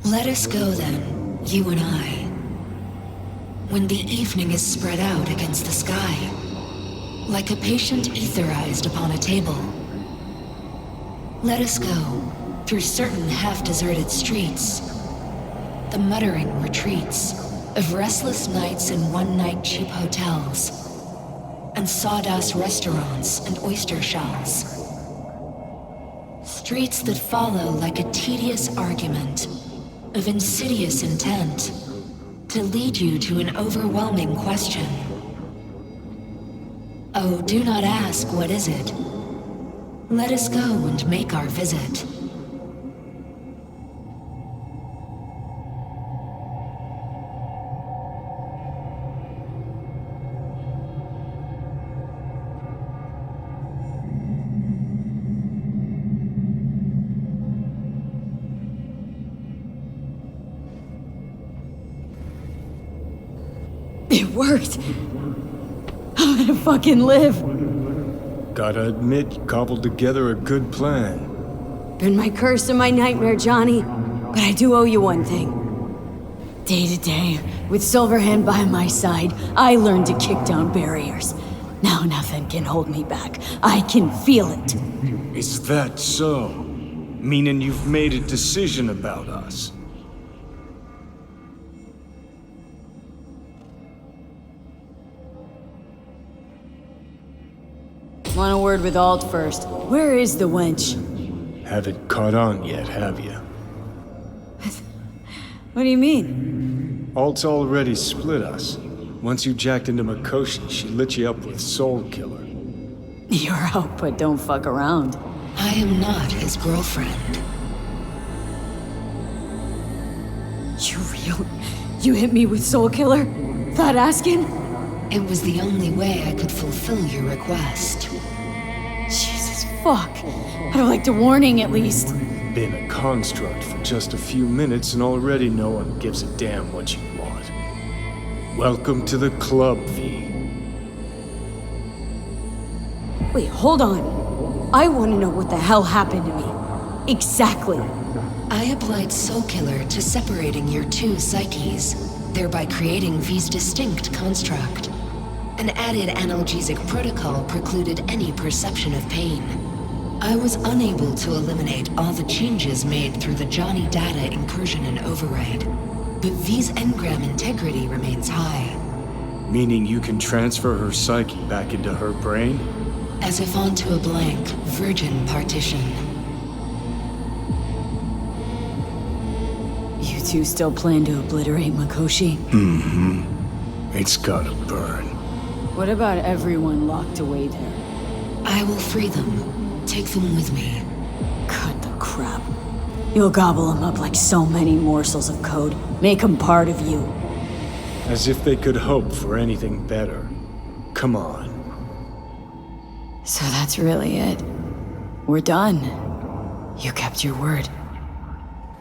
Let us go then, you and I. When the evening is spread out against the sky, like a patient etherized upon a table. Let us go through certain half-deserted streets, the muttering retreats of restless nights in one-night cheap hotels, and sawdust restaurants and oyster shells. Streets that follow like a tedious argument of insidious intent to lead you to an overwhelming question. Oh, do not ask, what is it? Let us go and make our visit. It worked! I'm gonna fucking live! Gotta admit, you cobbled together a good plan. Been my curse and my nightmare, Johnny. But I do owe you one thing. Day to day, with Silverhand by my side, I learned to kick down barriers. Now nothing can hold me back. I can feel it. Is that so? Meaning you've made a decision about us? Want a word with Alt first. Where is the wench? Haven't caught on yet, have you? What do you mean? Alt's already split us. Once you jacked into Mikoshi, she lit you up with Soul Killer. You're out, but don't fuck around. I am not his girlfriend. You hit me with Soul Killer? Without asking? It was the only way I could fulfill your request. Jesus, fuck. I'd have liked a warning at least. Been a construct for just a few minutes and already no one gives a damn what you want. Welcome to the club, V. Wait, hold on. I want to know what the hell happened to me. Exactly. I applied Soul Killer to separating your two psyches, thereby creating V's distinct construct. An added analgesic protocol precluded any perception of pain. I was unable to eliminate all the changes made through the Johnny data incursion and override, but V's engram integrity remains high. Meaning you can transfer her psyche back into her brain? As if onto a blank, virgin partition. You two still plan to obliterate Mikoshi? Mm-hmm. It's gotta burn. What about everyone locked away there? I will free them. Take them with me. Cut the crap. You'll gobble them up like so many morsels of code. Make them part of you. As if they could hope for anything better. Come on. So that's really it. We're done. You kept your word.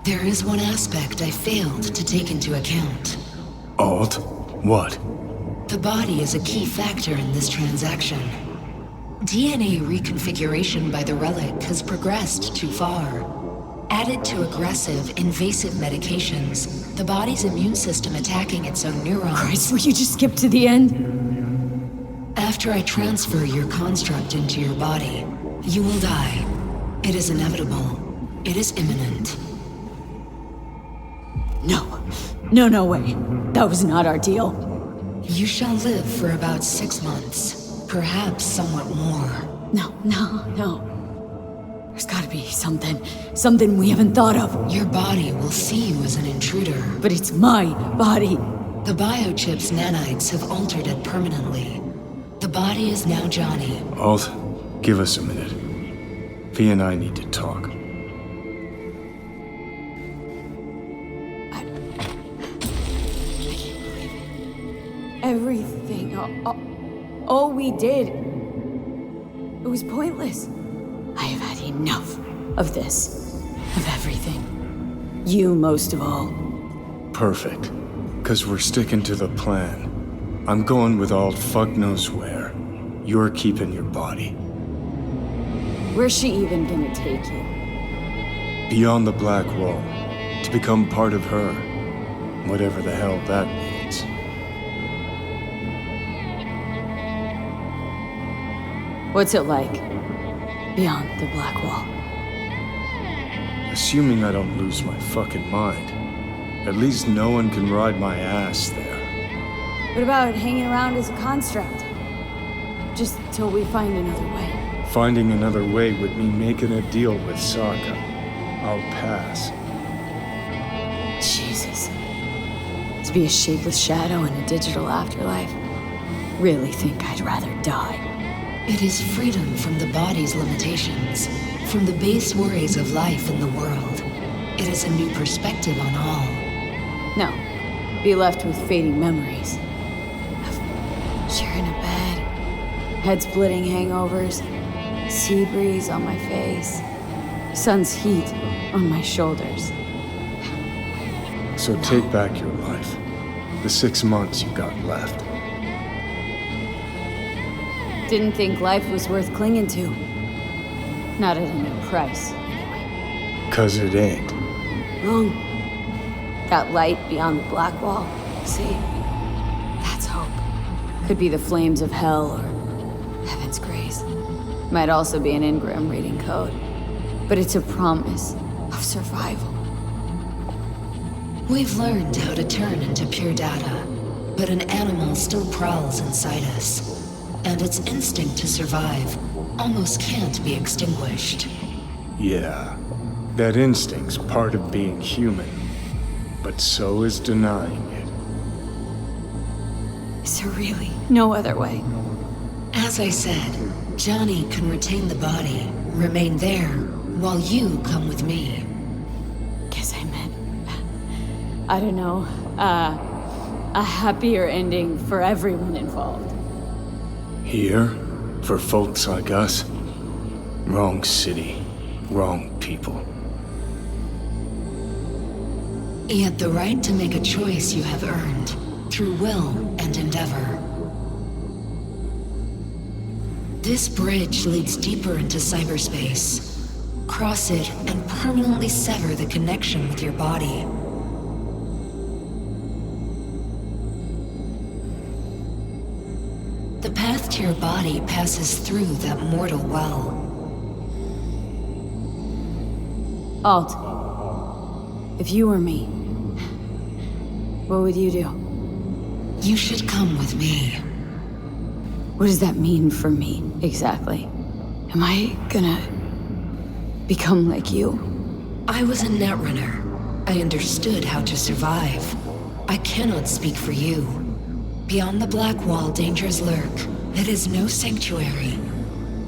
There is one aspect I failed to take into account. Alt? What? The body is a key factor in this transaction. DNA reconfiguration by the relic has progressed too far. Added to aggressive, invasive medications, the body's immune system attacking its own neurons. Christ, will you just skip to the end? After I transfer your construct into your body, you will die. It is inevitable. It is imminent. No way. That was not our deal. You shall live for about 6 months, perhaps somewhat more. No. There's gotta be something we haven't thought of. Your body will see you as an intruder. But it's my body. The biochip's nanites have altered it permanently. The body is now Johnny. Alt, give us a minute. V and I need to talk. Everything, all we did, it was pointless. I have had enough of this, of everything. You most of all. Perfect. 'Cause we're sticking to the plan. I'm going with Alt fuck knows where. You're keeping your body. Where's she even gonna take you? Beyond the Black Wall. To become part of her. Whatever the hell that means. What's it like? Beyond the Black Wall. Assuming I don't lose my fucking mind. At least no one can ride my ass there. What about hanging around as a construct? Just till we find another way. Finding another way would mean making a deal with Saka. I'll pass. Jesus. To be a shapeless shadow in a digital afterlife? Really think I'd rather die. It is freedom from the body's limitations, from the base worries of life in the world. It is a new perspective on all. No. Be left with fading memories. Of sharing a bed, head-splitting hangovers, sea breeze on my face, sun's heat on my shoulders. So take back your life. The 6 months you got left. Didn't think life was worth clinging to. Not at any price, anyway. 'Cause it ain't. Wrong. That light beyond the Black Wall, see? That's hope. Could be the flames of hell or heaven's grace. Might also be an engram reading code. But it's a promise of survival. We've learned how to turn into pure data, but an animal still prowls inside us. And its instinct to survive almost can't be extinguished. Yeah. That instinct's part of being human. But so is denying it. Is there really no other way? As I said, Johnny can retain the body, remain there, while you come with me. Guess I meant... I don't know. A happier ending for everyone involved. Here, for folks like us, wrong city, wrong people. Yet the right to make a choice you have earned, through will and endeavor. This bridge leads deeper into cyberspace. Cross it and permanently sever the connection with your body. The path to your body passes through that mortal well. Alt, if you were me, what would you do? You should come with me. What does that mean for me, exactly? Am I gonna become like you? I was a netrunner. I understood how to survive. I cannot speak for you. Beyond the Black Wall, dangers lurk. It is no sanctuary.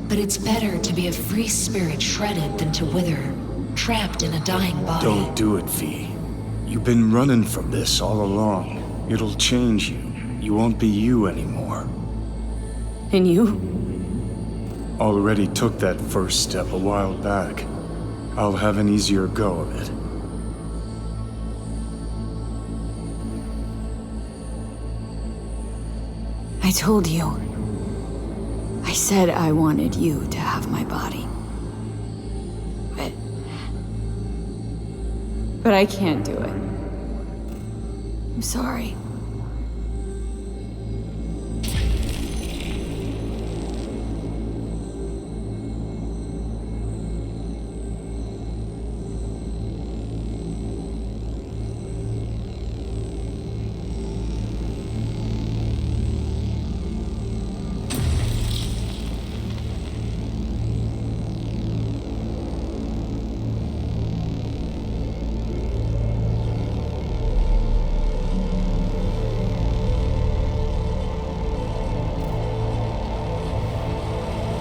But it's better to be a free spirit shredded than to wither, trapped in a dying body. Don't do it, V. You've been running from this all along. It'll change you. You won't be you anymore. And you? Already took that first step a while back. I'll have an easier go of it. I told you. I said I wanted you to have my body. But I can't do it. I'm sorry.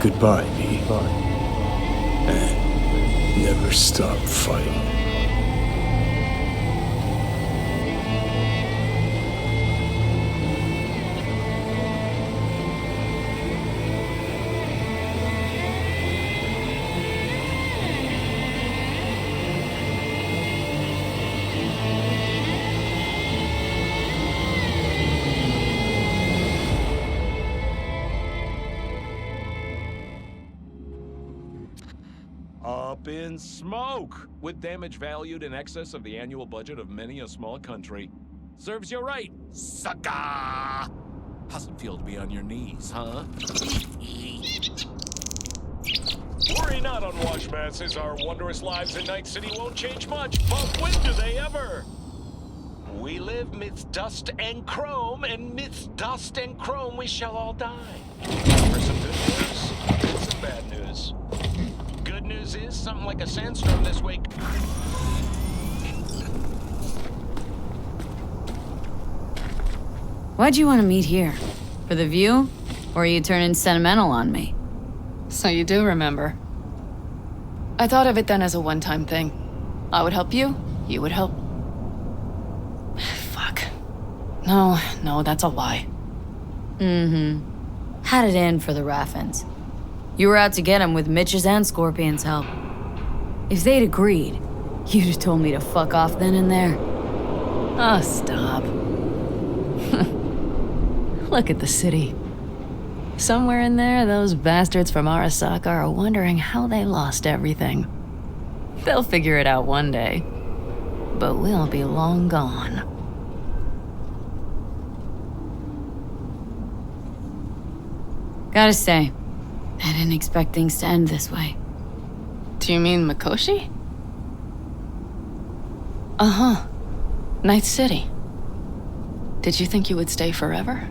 Goodbye, V. And never stop fighting. up in smoke, with damage valued in excess of the annual budget of many a small country. Serves you right, sucker! How's it feel to be on your knees, huh? Worry not, unwashed masses. Our wondrous lives in Night City won't change much, but when do they ever? We live midst dust and chrome, and midst dust and chrome we shall all die. For some good news, and some bad news. Good news is something like a sandstorm this week. Why'd you want to meet here? For the view? Or are you turning sentimental on me? So you do remember. I thought of it then as a one-time thing. I would help you, you would help. Fuck. No, that's a lie. Had it in for the Raffins. You were out to get him with Mitch's and Scorpion's help. If they'd agreed, you'd have told me to fuck off then and there. Oh, stop. Look at the city. Somewhere in there, those bastards from Arasaka are wondering how they lost everything. They'll figure it out one day. But we'll be long gone. Gotta say, I didn't expect things to end this way. Do you mean Mikoshi? Uh-huh. Night City. Did you think you would stay forever?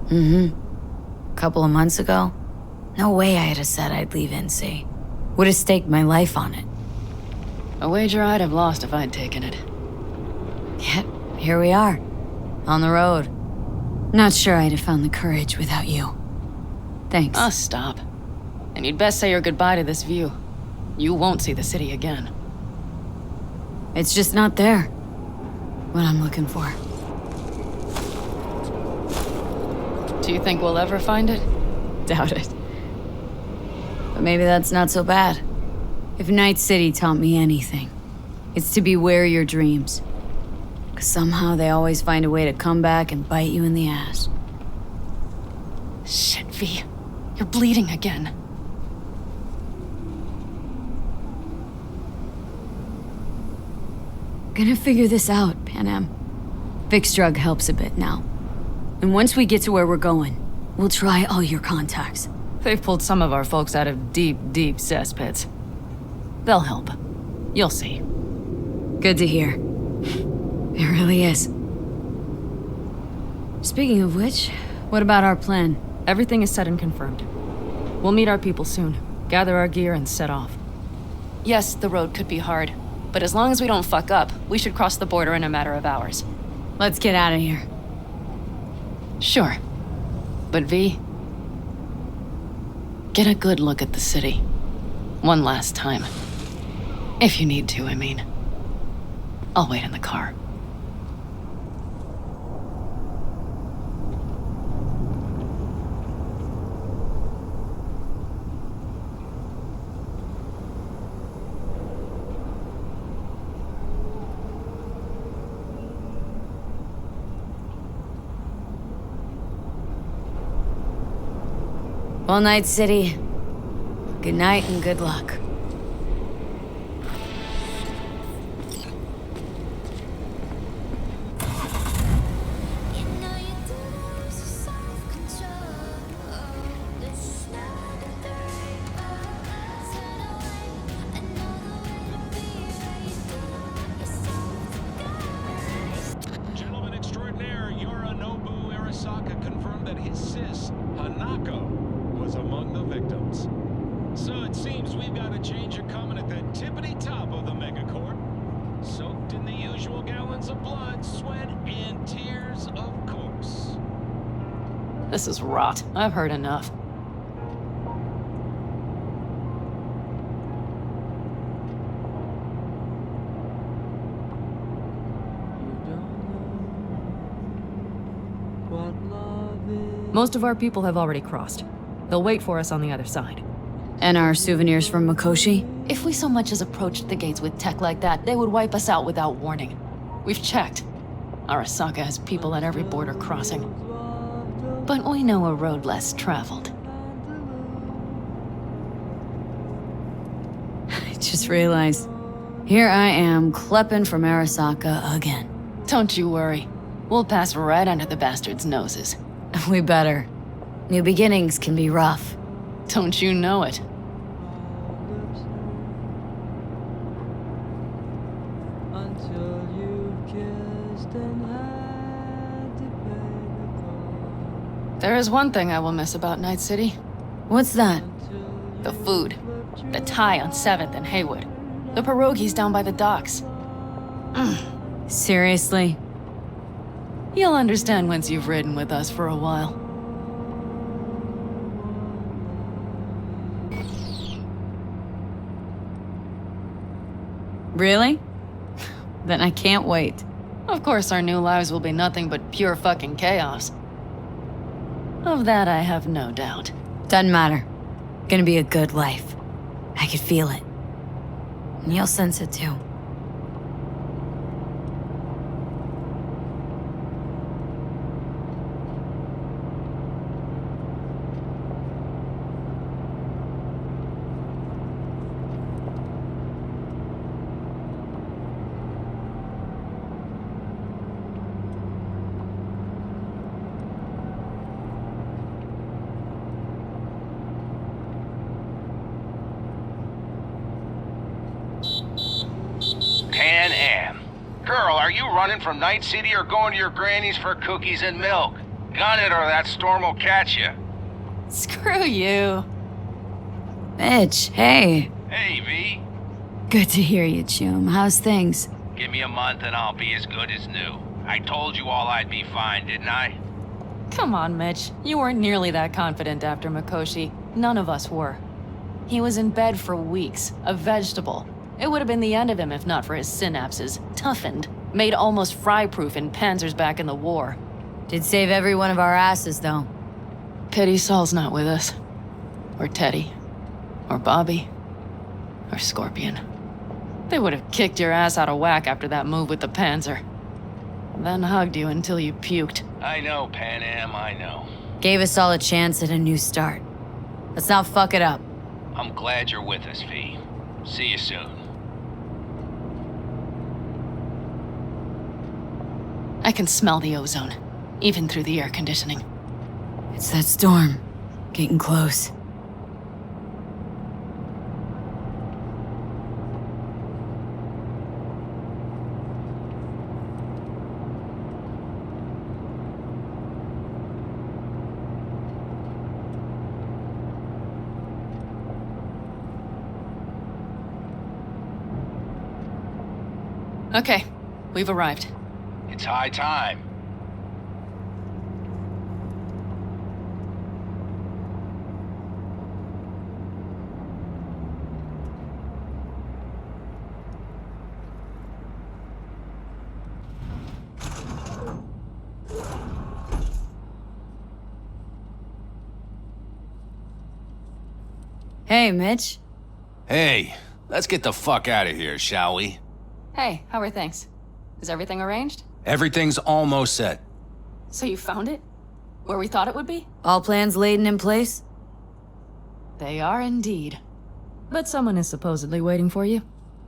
A couple of months ago, no way I'd have said I'd leave NC. Would have staked my life on it. A wager I'd have lost if I'd taken it. Yet, here we are, on the road. Not sure I'd have found the courage without you. Thanks. Oh, stop. And you'd best say your goodbye to this view. You won't see the city again. It's just not there. What I'm looking for. Do you think we'll ever find it? Doubt it. But maybe that's not so bad. If Night City taught me anything, it's to beware your dreams. 'Cause somehow they always find a way to come back and bite you in the ass. Shit, V. You're bleeding again. Gonna figure this out, Panam. Vic's drug helps a bit now. And once we get to where we're going, we'll try all your contacts. They've pulled some of our folks out of deep, deep cesspits. They'll help. You'll see. Good to hear. It really is. Speaking of which, what about our plan? Everything is set and confirmed. We'll meet our people soon, gather our gear, and set off. Yes, the road could be hard, but as long as we don't fuck up, we should cross the border in a matter of hours. Let's get out of here. Sure. But V, get a good look at the city. One last time. If you need to, I mean. I'll wait in the car. Well, Night City. Good night and good luck. Gentleman extraordinaire, Yorinobu Arasaka confirmed that his sis, Hanako, was among the victims. So it seems we've got a changer coming at the tippity top of the megacorp. Soaked in the usual gallons of blood, sweat, and tears, of course. This is rot. I've heard enough. Most of our people have already crossed. They'll wait for us on the other side. And our souvenirs from Mikoshi? If we so much as approached the gates with tech like that, they would wipe us out without warning. We've checked. Arasaka has people at every border crossing. But we know a road less traveled. just realized. Here I am, klepping from Arasaka again. Don't you worry. We'll pass right under the bastards' noses. We better. New beginnings can be rough. Don't you know it? Until you kissed and had to pay the cost. There is one thing I will miss about Night City. What's that? The food. The Thai on 7th and Haywood. The pierogies down by the docks. Seriously? You'll understand once you've ridden with us for a while. Really? Then I can't wait. Of course, our new lives will be nothing but pure fucking chaos. Of that, I have no doubt. Doesn't matter. Gonna be a good life. I could feel it. And you'll sense it too. Panam. Girl, are you running from Night City or going to your granny's for cookies and milk? Gun it or that storm will catch you. Screw you. Mitch, hey. Hey, V. Good to hear you, Chum. How's things? Give me a month and I'll be as good as new. I told you all I'd be fine, didn't I? Come on, Mitch. You weren't nearly that confident after Mikoshi. None of us were. He was in bed for weeks, a vegetable. It would have been the end of him if not for his synapses. Toughened, made almost fry-proof in panzers back in the war. Did save every one of our asses, though. Pity Saul's not with us. Or Teddy. Or Bobby. Or Scorpion. They would have kicked your ass out of whack after that move with the panzer. Then hugged you until you puked. I know, Panam, I know. Gave us all a chance at a new start. Let's not fuck it up. I'm glad you're with us, V. See you soon. I can smell the ozone, even through the air conditioning. It's that storm. Getting close. Okay, we've arrived. It's high time. Hey, Mitch. Hey, let's get the fuck out of here, shall we? Hey, how are things? Is everything arranged? Everything's almost set. So you found it? Where we thought it would be? All plans laid and in place? They are indeed. But someone is supposedly waiting for you.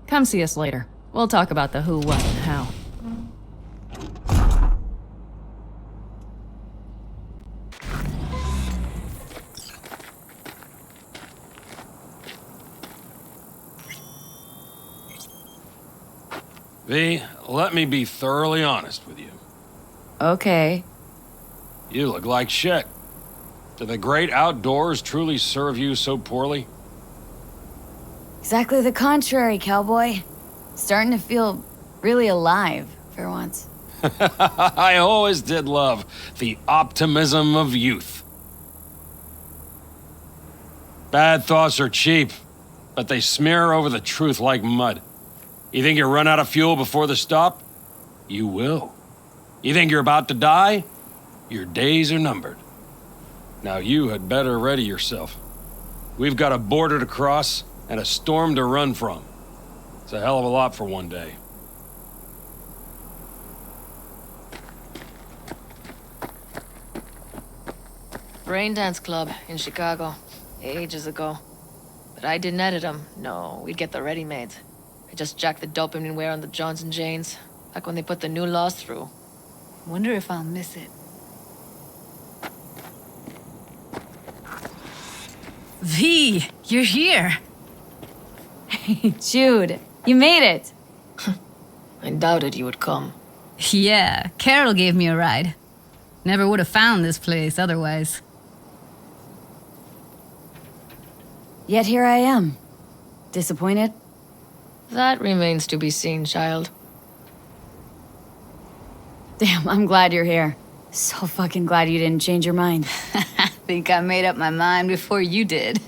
Come see us later. We'll talk about the who, what, and how. V, let me be thoroughly honest with you. Okay. You look like shit. Do the great outdoors truly serve you so poorly? Exactly the contrary, cowboy. Starting to feel really alive, for once. I always did love the optimism of youth. Bad thoughts are cheap, but they smear over the truth like mud. You think you run out of fuel before the stop? You will. You think you're about to die? Your days are numbered. Now you had better ready yourself. We've got a border to cross and a storm to run from. It's a hell of a lot for one day. Rain Dance Club in Chicago, ages ago. But I didn't edit them. No, we'd get the ready-mades. I just jacked the dopamine wear on the Johns and Janes, back when they put the new laws through. Wonder if I'll miss it. V, you're here. Jude, you made it. I doubted you would come. Yeah, Carol gave me a ride. Never would have found this place otherwise. Yet here I am. Disappointed? That remains to be seen, child. Damn, I'm glad you're here. So fucking glad you didn't change your mind. I think I made up my mind before you did.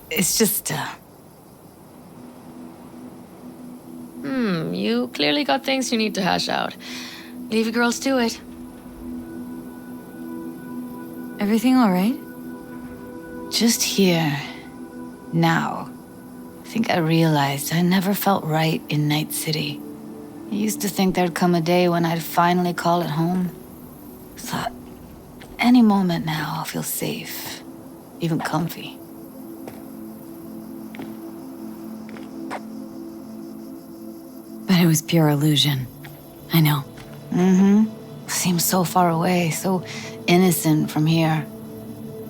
It's just, You clearly got things you need to hash out. Leave you girls to it. Everything all right? just here, now. I think I realized I never felt right in Night City. I used to think there'd come a day when I'd finally call it home. Thought, any moment now I'll feel safe, even comfy. But it was pure illusion. I know. Seems so far away, so innocent from here.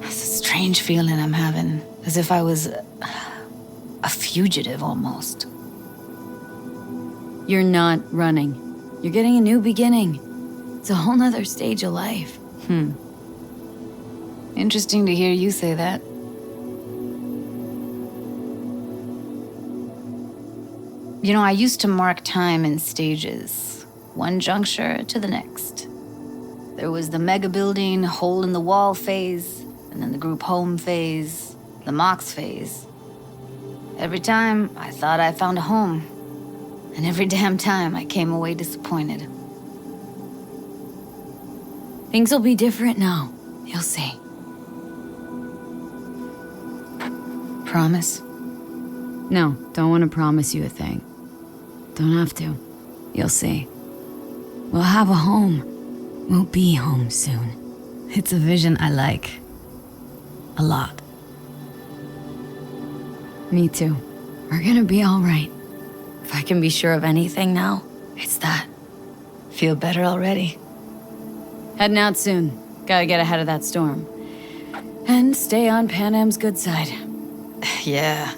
It's a strange feeling I'm having, as if I was a fugitive almost. You're not running. You're getting a new beginning. It's a whole nother stage of life. Interesting to hear you say that. You know, I used to mark time in stages, one juncture to the next. There was the mega building, hole in the wall phase, and then the group home phase, the Mox phase. Every time, I thought I found a home. And every damn time, I came away disappointed. Things will be different now. You'll see. Promise? No, don't want to promise you a thing. Don't have to. You'll see. We'll have a home. We'll be home soon. It's a vision I like. A lot. Me too. We're gonna be all right. If I can be sure of anything now, it's that. Feel better already. Heading out soon. Gotta get ahead of that storm. And stay on Panam's good side. Yeah.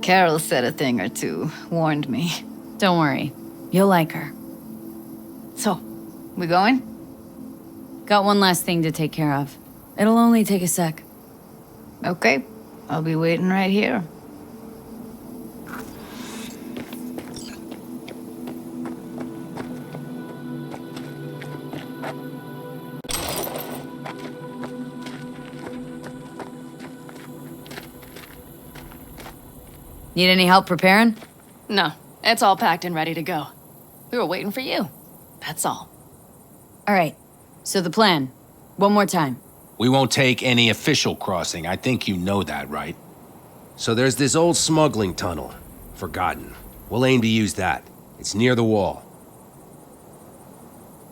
Carol said a thing or two, warned me. Don't worry. You'll like her. So, we going? Got one last thing to take care of. It'll only take a sec. Okay. I'll be waiting right here. Need any help preparing? No, it's all packed and ready to go. We were waiting for you. That's all. All right. So the plan. One more time. We won't take any official crossing. I think you know that, right? So there's this old smuggling tunnel. Forgotten. We'll aim to use that. It's near the wall.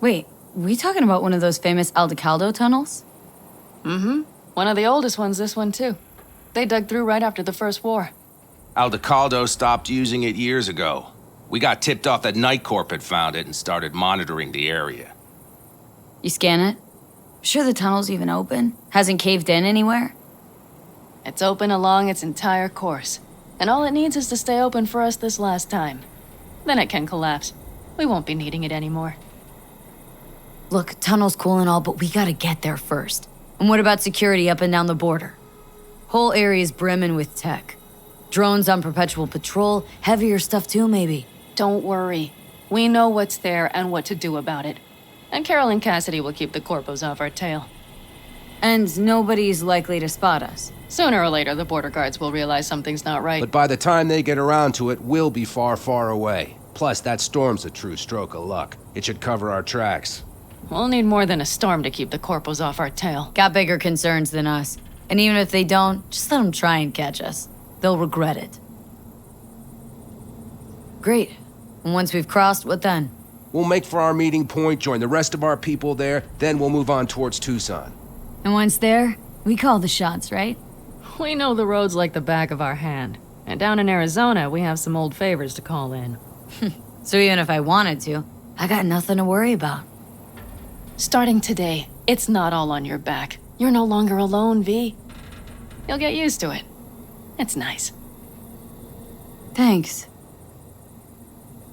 Wait, we talking about one of those famous Aldecados tunnels? One of the oldest ones, this one too. They dug through right after the First War. Aldecados stopped using it years ago. We got tipped off that Night Corp had found it and started monitoring the area. You scan it? Sure the tunnel's even open? Hasn't caved in anywhere? It's open along its entire course. And all it needs is to stay open for us this last time. Then it can collapse. We won't be needing it anymore. Look, tunnel's cool and all, but we gotta get there first. And what about security up and down the border? Whole area's brimming with tech. Drones on perpetual patrol, heavier stuff too, maybe. Don't worry. We know what's there and what to do about it. And Carol and Cassidy will keep the corpos off our tail. And nobody's likely to spot us. Sooner or later, the border guards will realize something's not right. But by the time they get around to it, we'll be far, far away. Plus, that storm's a true stroke of luck. It should cover our tracks. We'll need more than a storm to keep the corpos off our tail. Got bigger concerns than us. And even if they don't, just let them try and catch us. They'll regret it. Great. And once we've crossed, what then? We'll make for our meeting point, join the rest of our people there, then we'll move on towards Tucson. And once there, We call the shots, right? We know the roads like the back of our hand. And down in Arizona, we have some old favors to call in. So even if I wanted to, I got nothing to worry about. Starting today, it's not all on your back. You're no longer alone, V. You'll get used to it. It's nice. Thanks.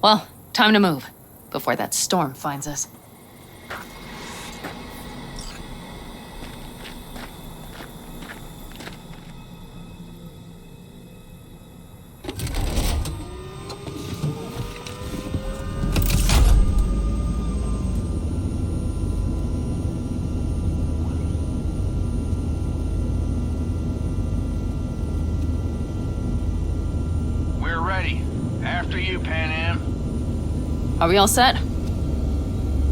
Well, time to move, before that storm finds us. We're ready. After you, Panam. Are we all set?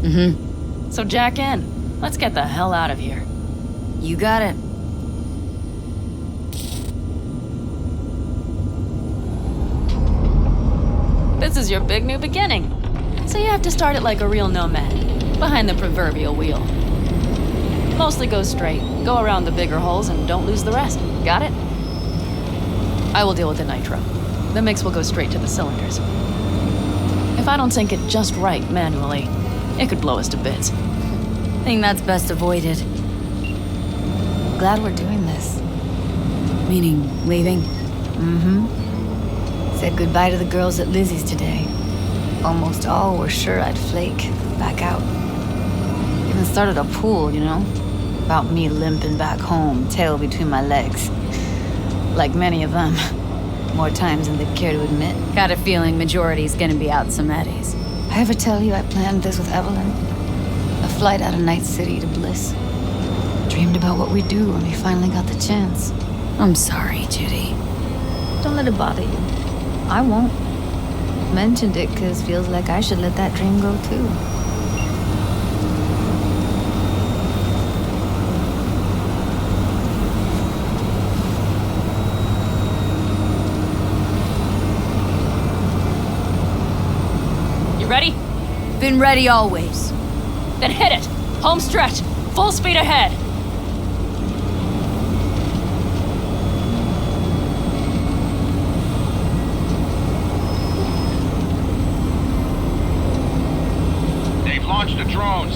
Mm-hmm. So jack in. Let's get the hell out of here. You got it. This is your big new beginning. So you have to start it like a real nomad, behind the proverbial wheel. Mostly go straight, go around the bigger holes, and don't lose the rest. Got it? I will deal with the nitro. The mix will go straight to the cylinders. If I don't sync it just right manually, it could blow us to bits. I think that's best avoided. Glad we're doing this. Meaning, leaving? Mm-hmm. Said goodbye to the girls at Lizzie's today. Almost all were sure I'd flake, back out. Even started a pool, you know? About me limping back home, tail between my legs. Like many of them. More times than they'd care to admit. Got a feeling majority's gonna be out some eddies. I ever tell you I planned this with Evelyn? A flight out of Night City to Bliss. Dreamed about what we'd do when we finally got the chance. I'm sorry, Judy. Don't let it bother you. I won't. Mentioned it because feels like I should let that dream go too. You ready? Been ready always. Then hit it! Home stretch! Full speed ahead! They've launched the drones.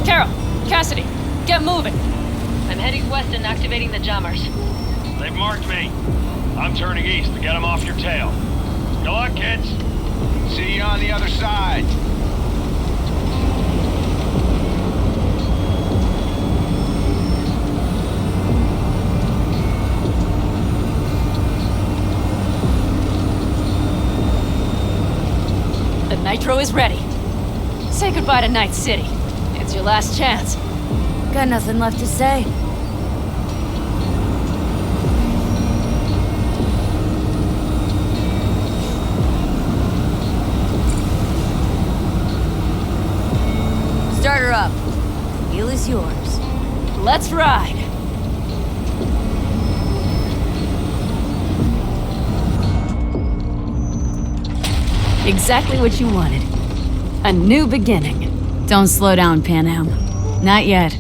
Carol! Cassidy! Get moving! I'm heading west and activating the jammers. They've marked me. I'm turning east to get them off your tail. Good luck, kids. See you on the other side. The nitro is ready. Say goodbye to Night City. It's your last chance. Got nothing left to say. Start her up. The wheel is yours. Let's ride. Exactly what you wanted. A new beginning. Don't slow down, Panam. Not yet.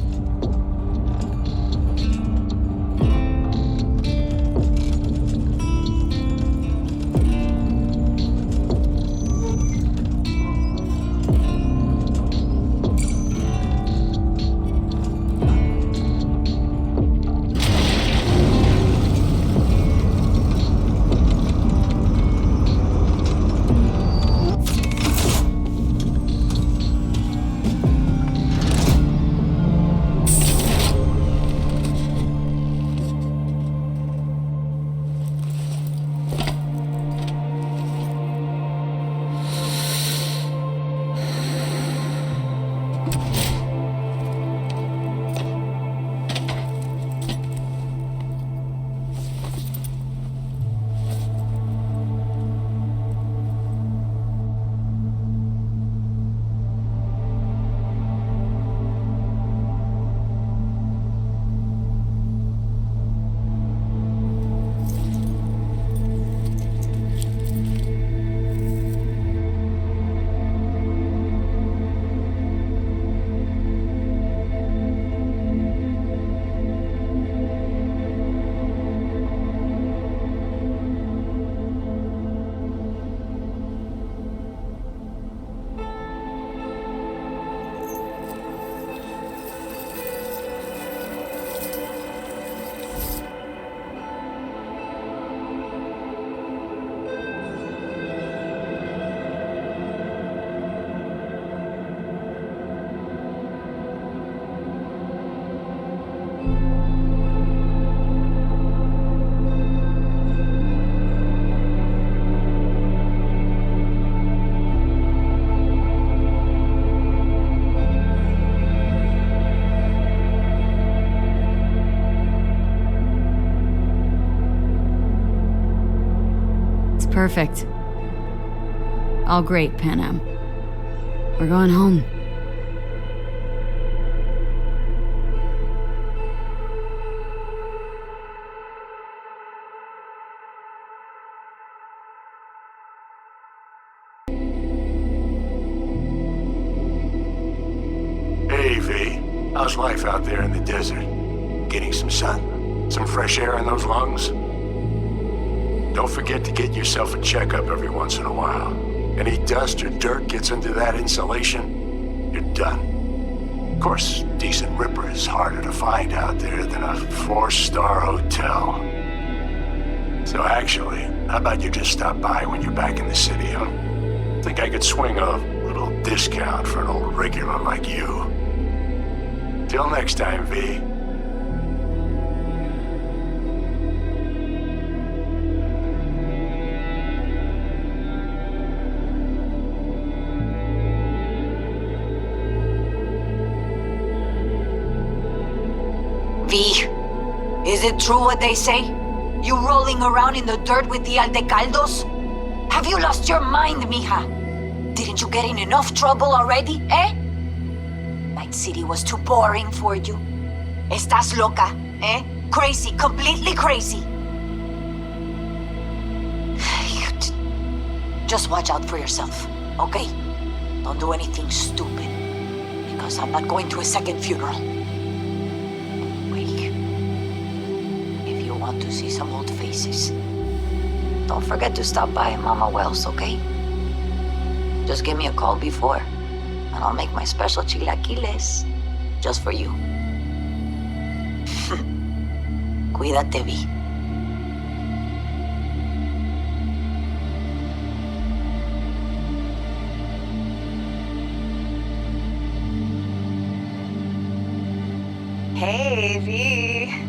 Perfect. All great, Panam. We're going home. Hey, V. How's life out there in the desert? Getting some sun? Some fresh air in those lungs? Don't forget to get yourself a checkup every once in a while. Any dust or dirt gets into that insulation, you're done. Of course, decent ripper is harder to find out there than a 4-star hotel. So actually, how about you just stop by when you're back in the city, huh? Think I could swing a little discount for an old regular like you. Till next time, V. V, is it true what they say? You rolling around in the dirt with the Aldecados? Have you lost your mind, mija? Didn't you get in enough trouble already, eh? Night City was too boring for you. Estás loca, eh? Crazy, completely crazy. Just watch out for yourself, okay? Don't do anything stupid, because I'm not going to a second funeral. Want to see some old faces. Don't forget to stop by Mama Wells, okay? Just give me a call before, and I'll make my special chilaquiles just for you. Cuídate, Vi. Hey, V.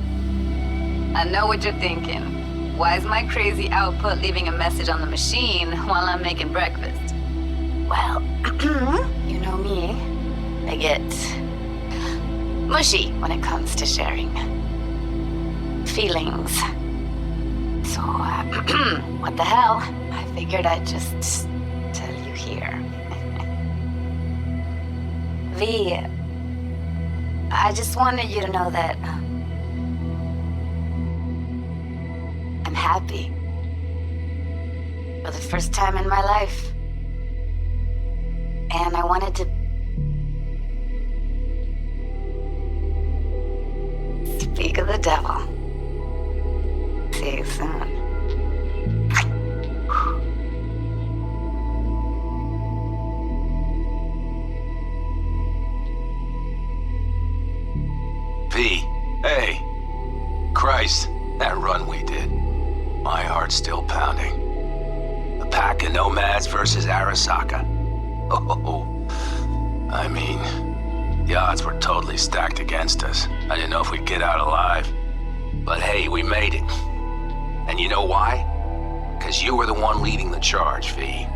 I know what you're thinking. Why is my crazy output leaving a message on the machine while I'm making breakfast? Well, you know me. I get mushy when it comes to sharing feelings. So, what the hell? I figured I'd just tell you here. V, I just wanted you to know that I'm happy. For the first time in my life. And I wanted to speak of the devil. See you soon. V, hey. Christ, that run we did. My heart's still pounding. A pack of nomads versus Arasaka. Oh, I mean, the odds were totally stacked against us. I didn't know if we'd get out alive. But hey, we made it. And you know why? Because you were the one leading the charge, V.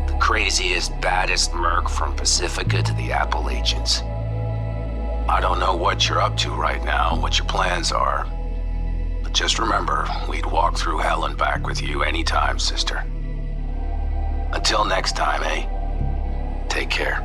The craziest, baddest merc from Pacifica to the Appalachians. I don't know what you're up to right now, what your plans are. But just remember, we'd walk through hell and back with you anytime, sister. Until next time, eh? Take care.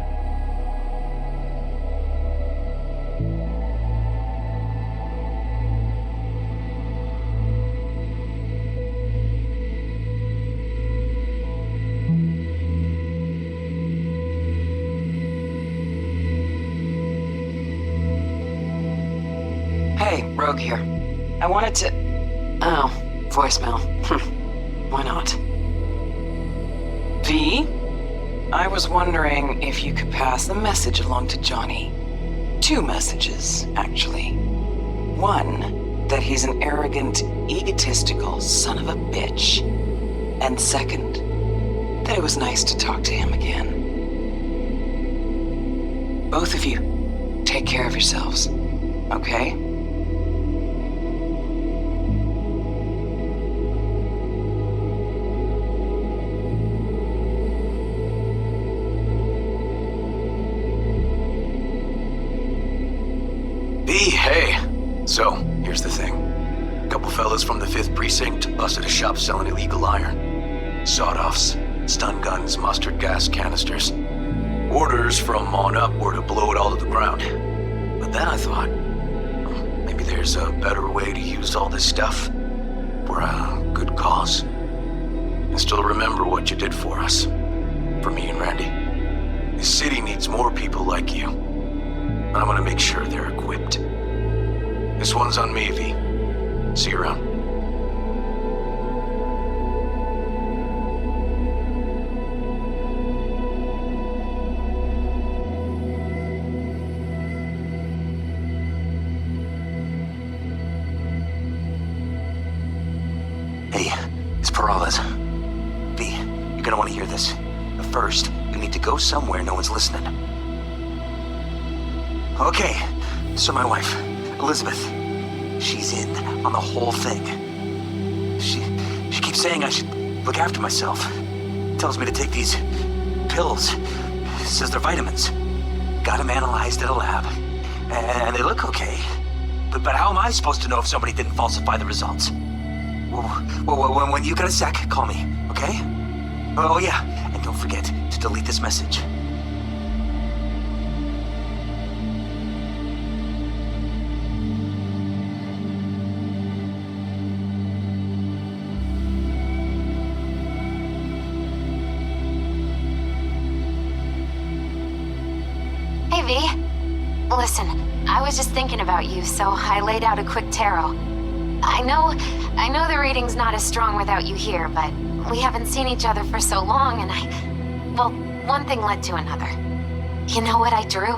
Hey, Rogue here. I wanted to... Oh, voicemail. Why not? V? I was wondering if you could pass the message along to Johnny. 2 messages, actually. One, that he's an arrogant, egotistical son of a bitch. And second, that it was nice to talk to him again. Both of you, take care of yourselves, okay? Hey, so, here's the thing. A couple fellas from the 5th Precinct busted a shop selling illegal iron. Sawed-offs, stun guns, mustard gas canisters. Orders from on up were to blow it all to the ground. But then I thought, maybe there's a better way to use all this stuff for a good cause. I still remember what you did for us. For me and Randy. This city needs more people like you. And I'm gonna make sure they're equipped. This one's on me, V. See you around. Hey, it's Peralez. V, you're gonna want to hear this. But first, we need to go somewhere no one's listening. Okay, so my wife, Elizabeth, she's in on the whole thing. She keeps saying I should look after myself. Tells me to take these pills. Says they're vitamins. Got them analyzed at a lab. And they look okay. But how am I supposed to know if somebody didn't falsify the results? Well, when you got a sec, call me, okay? Oh yeah, and don't forget to delete this message. Hey, V. Listen, I was just thinking about you, so I laid out a quick tarot. I know the reading's not as strong without you here, but we haven't seen each other for so long, and well, one thing led to another. You know what I drew?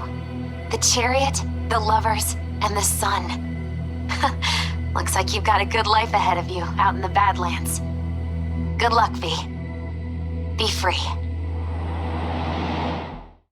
The chariot, the lovers, and the sun. Looks like you've got a good life ahead of you out in the Badlands. Good luck, V. Be free.